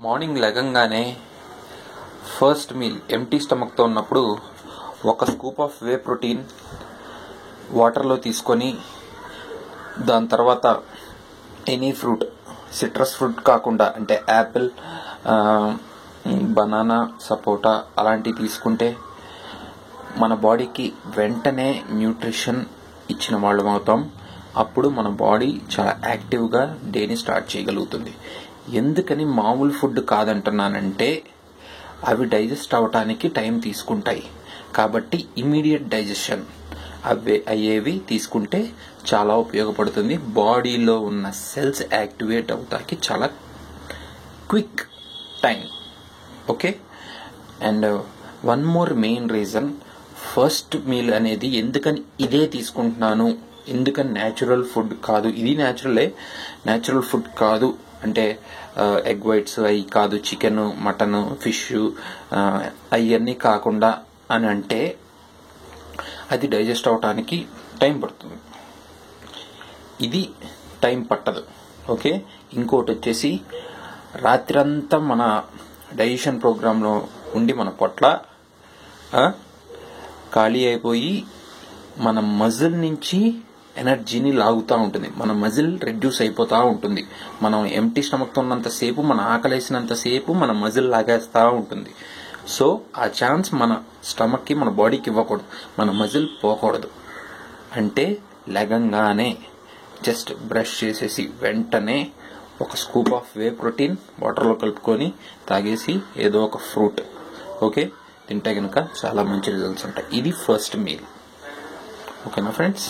Morning లెగంగానే first meal empty స్టమక్తో ఉన్నప్పుడు ఒక scoop of whey protein వాటర్లో తీసుకొని దాని తర్వాత ఎనీ ఫ్రూట్, సిట్రస్ ఫ్రూట్ కాకుండా అంటే యాపిల్, బనానా, సపోటా అలాంటివి తీసుకుంటే మన బాడీకి వెంటనే న్యూట్రిషన్ ఇచ్చిన వాళ్ళం అవుతాం. అప్పుడు మన బాడీ చాలా యాక్టివ్గా డేని స్టార్ట్ చేయగలుగుతుంది. ఎందుకని మామూలు ఫుడ్ కాదంటున్నానంటే అవి డైజెస్ట్ అవటానికి టైం తీసుకుంటాయి. కాబట్టి ఇమీడియట్ డైజెషన్ అయ్యేవి తీసుకుంటే చాలా ఉపయోగపడుతుంది. బాడీలో ఉన్న సెల్స్ యాక్టివేట్ అవుతాకి చాలా quick time. Okay. And one more main reason, first meal అనేది ఎందుకని ఇదే తీసుకుంటున్నాను, ఎందుకని న్యాచురల్ ఫుడ్ కాదు, ఇది న్యాచురల్ ఫుడ్ కాదు అంటే ఎగ్ వైట్స్ అవి కాదు, చికెన్, మటన్, ఫిష్ అవన్నీ కాకుండా అని అంటే అది డైజెస్ట్ అవటానికి టైం పడుతుంది. ఇది టైం పట్టదు. ఓకే. ఇంకోటి వచ్చేసి రాత్రంతా మన డైజెషన్ ప్రోగ్రాంలో ఉండి మన పొట్ల ఖాళీ అయిపోయి మన మజిల్ నుంచి ఎనర్జీని లాగుతూ ఉంటుంది. మన మజిల్ రెడ్యూస్ అయిపోతూ ఉంటుంది. మనం ఎంటీ స్టమక్తో ఉన్నంతసేపు, మన ఆకలేసినంతసేపు మన మజిల్ లాగేస్తూ ఉంటుంది. సో ఆ ఛాన్స్ మన స్టమక్కి, మన బాడీకి ఇవ్వకూడదు, మన మజిల్ పోకూడదు. అంటే లెగంగానే జస్ట్ బ్రష్ చేసేసి వెంటనే ఒక స్కూప్ ఆఫ్ వే ప్రోటీన్ వాటర్లో కలుపుకొని తాగేసి ఏదో ఒక ఫ్రూట్ ఓకే తింటే కనుక చాలా మంచి రిజల్ట్స్ ఉంటాయి. ఇది ఫస్ట్ మీల్. ఓకేనా ఫ్రెండ్స్?